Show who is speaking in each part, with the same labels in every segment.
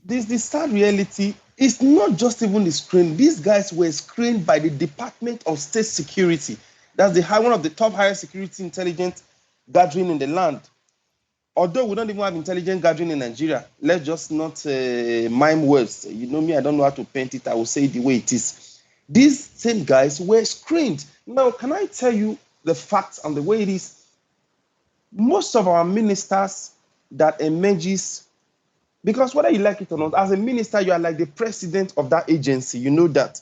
Speaker 1: this sad reality is not just even the screen. These guys were screened by the Department of State Security. That's one of the top highest security intelligence gathering in the land. Although we don't even have intelligence gathering in Nigeria, let's just not mime words. You know me, I don't know how to paint it. I will say it the way it is. These same guys were screened. Now, can I tell you the facts and the way it is? Most of our ministers that emerges, because whether you like it or not, as a minister, you are like the president of that agency. You know that.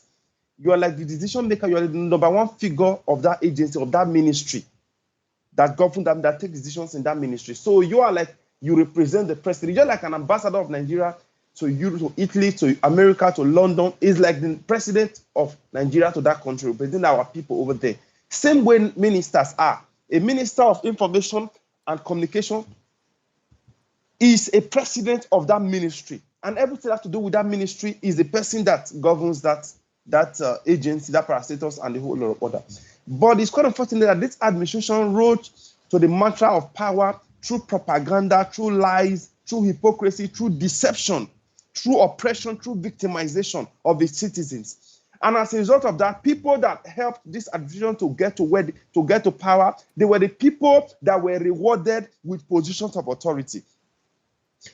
Speaker 1: You are like the decision maker. You are the number one figure of that agency, of that ministry that govern them, that take decisions in that ministry. So you are like, you represent the president. You're like an ambassador of Nigeria to Europe, to Italy, to America, to London. Is like the president of Nigeria to that country, representing our people over there. Same way ministers are. A minister of information and communication is a president of that ministry. And everything that has to do with that ministry is the person that governs that agency, that parastatus, and the whole lot of order. But it's quite unfortunate that this administration wrote to the mantra of power through propaganda, through lies, through hypocrisy, through deception, through oppression, through victimization of its citizens. And as a result of that, people that helped this administration to get to power, they were the people that were rewarded with positions of authority.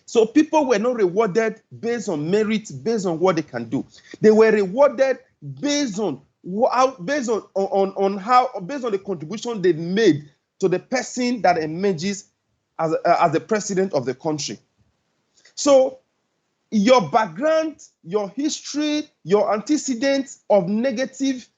Speaker 1: So people were not rewarded based on merit, based on what they can do. They were rewarded based on the contribution they made to the person that emerges as the president of the country. So your background, your history, your antecedents of negative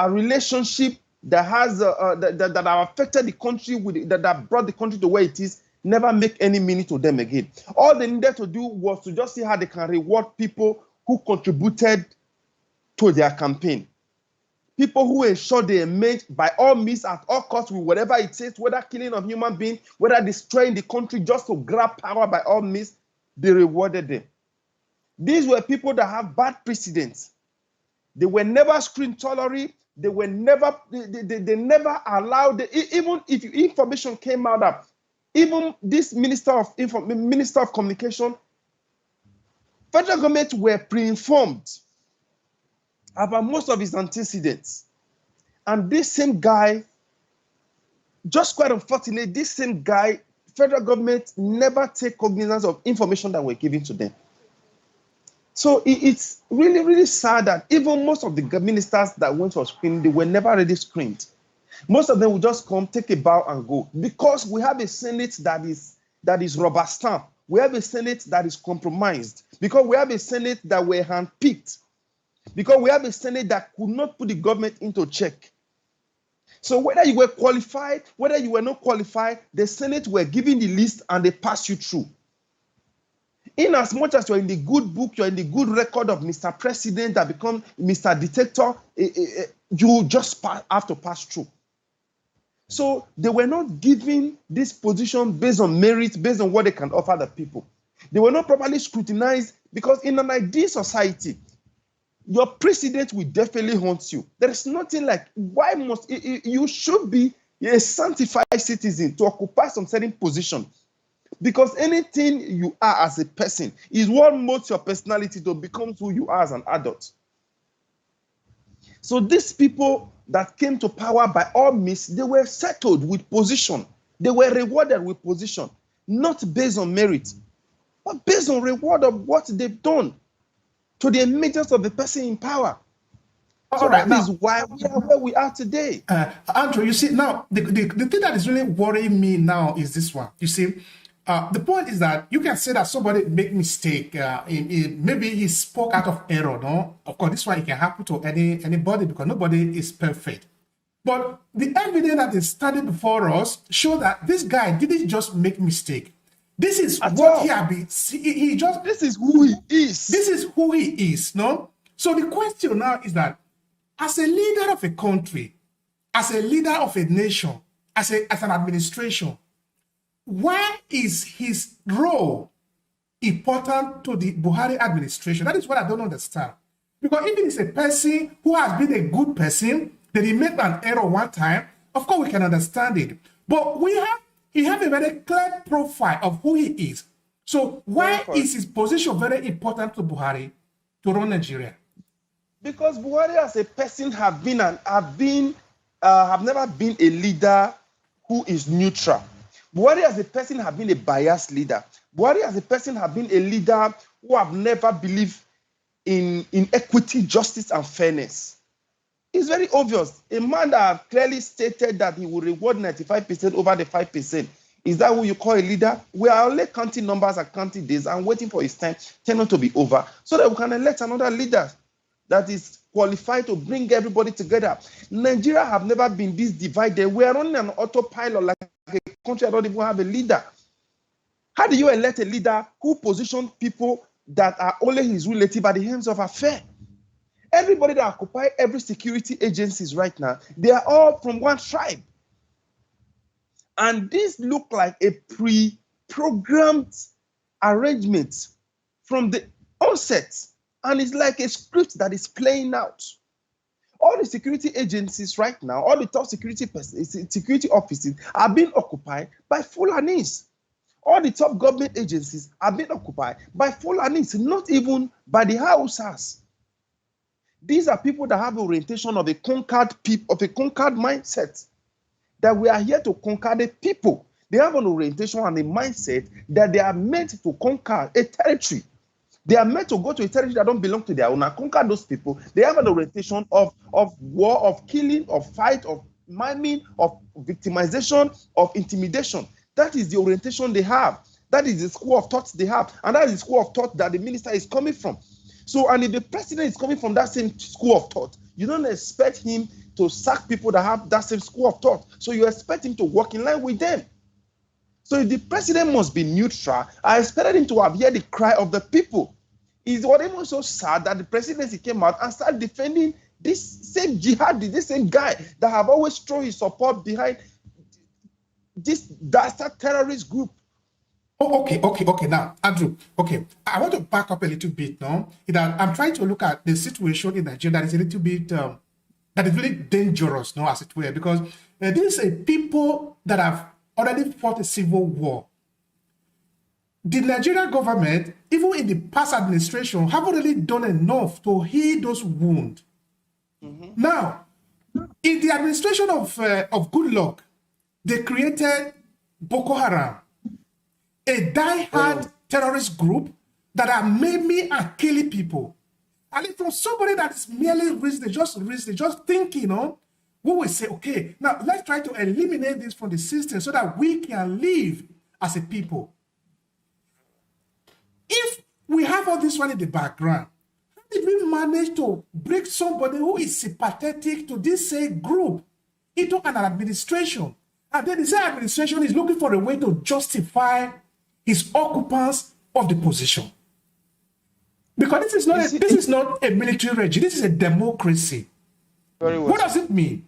Speaker 1: relationship that have affected the country, that brought the country to where it is, never make any meaning to them again. All they needed to do was to just see how they can reward people who contributed to their campaign. People who ensure they emerge by all means, at all costs, with whatever it takes, whether killing of human beings, whether destroying the country just to grab power by all means, they rewarded them. These were people that have bad precedents. They were never screened thoroughly. They were never, they never allowed, even if information came out that even this Minister of Communication, federal government were pre-informed about most of his antecedents. And this same guy, just quite unfortunately, this same guy, federal government never take cognizance of information that were given to them. So it's really, really sad that even most of the ministers that went for screening, they were never really screened. Most of them will just come, take a bow and go, because we have a Senate that is rubber stamp. We have a Senate that is compromised, because we have a Senate that were handpicked, because we have a Senate that could not put the government into check. So whether you were qualified, whether you were not qualified, the Senate were given the list and they pass you through. In as much as you're in the good book, you're in the good record of Mr. President that become Mr. Dictator, you just have to pass through. So they were not given this position based on merit, based on what they can offer the people. They were not properly scrutinized, because in an ideal society, your precedent will definitely haunt you. There is nothing like, why must you should be a sanctified citizen to occupy some certain position, because anything you are as a person is what molds your personality to become who you are as an adult. So these people that came to power by all means, they were settled with position. They were rewarded with position, not based on merit, but based on reward of what they've done to the emergence of the person in power. So that is why we are where we are today.
Speaker 2: Andrew, you see, now, the thing that is really worrying me now is this one. You see, the point is that you can say that somebody make mistake. Maybe he spoke out of error, no? Of course, this one, it can happen to anybody, because nobody is perfect. But the evidence that is standing before us show that this guy didn't just make mistake. This is what he has been.
Speaker 1: This is who he is.
Speaker 2: This is who he is, no? So the question now is that, as a leader of a country, as a leader of a nation, as an administration, why is his role important to the Buhari administration? That is what I don't understand. Because even if it's a person who has been a good person, that he made an error one time, of course we can understand it. But he have a very clear profile of who he is. So why is his position very important to Buhari to run Nigeria?
Speaker 1: Because Buhari as a person have never been a leader who is neutral. Buhari as a person have been a biased leader. Buhari as a person have been a leader who have never believed in equity, justice, and fairness. It's very obvious. A man that have clearly stated that he will reward 95% over the 5%. Is that who you call a leader? We are only counting numbers and counting days and waiting for his tenure to be over so that we can elect another leader that is qualified to bring everybody together. Nigeria have never been this divided. We are running an autopilot like a country that don't even have a leader. How do you elect a leader who positions people that are only his relative at the hands of affair? Everybody that occupy every security agencies right now, they are all from one tribe. And this look like a pre-programmed arrangement from the onset. And it's like a script that is playing out. All the security agencies right now, all the top security offices are being occupied by Fulanis. All the top government agencies are being occupied by Fulanis, not even by the Hausas. These are people that have orientation of a conquered mindset, that we are here to conquer the people. They have an orientation and a mindset that they are meant to conquer a territory. They are meant to go to a territory that don't belong to their own and conquer those people. They have an orientation of war, of killing, of fight, of miming, of victimization, of intimidation. That is the orientation they have. That is the school of thought they have. And that is the school of thought that the minister is coming from. So, and if the president is coming from that same school of thought, you don't expect him to sack people that have that same school of thought. So you expect him to work in line with them. So if the president must be neutral, I expected him to have heard the cry of the people. It's what even so sad that the presidency came out and started defending this same jihadi, this same guy that have always thrown his support behind this dastard terrorist group.
Speaker 2: Oh, okay. Now, Andrew, okay, I want to back up a little bit now. I'm trying to look at the situation in Nigeria that is a little bit, that is really dangerous, no, as it were, because these are people that have already fought a civil war. The Nigerian government, even in the past administration, haven't really done enough to heal those wounds. Now, in the administration of Goodluck, they created Boko Haram, a die-hard terrorist group that are maiming and killing people. And it's from somebody that is merely reasoning, just thinking, you know, we will say, okay, now let's try to eliminate this from the system so that we can live as a people. If we have all this one in the background, how did we manage to break somebody who is sympathetic to this same group into an administration? And then the same administration is looking for a way to justify his occupants of the position. Because this is not a military regime, this is a democracy.
Speaker 1: Very well.
Speaker 2: What does it mean?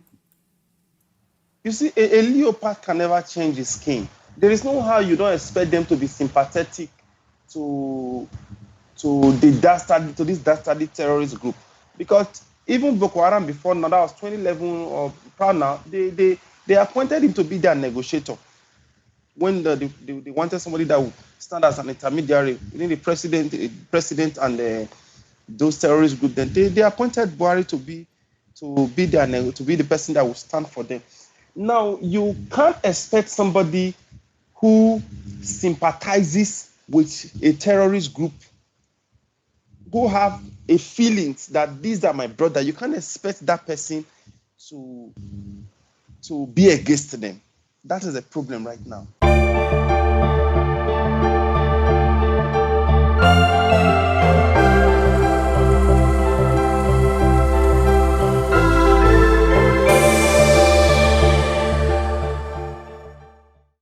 Speaker 1: You see, a leopard can never change his skin. There is no how you don't expect them to be sympathetic to this dastardly terrorist group. Because even Boko Haram before now, that was 2011 or proud now, they appointed him to be their negotiator. When they wanted somebody that would stand as an intermediary between the president and those terrorist groups, then they appointed Buhari to be the person that will stand for them. Now you can't expect somebody who sympathizes with a terrorist group, who have a feeling that these are my brother. You can't expect that person to be against them. That is a problem right now.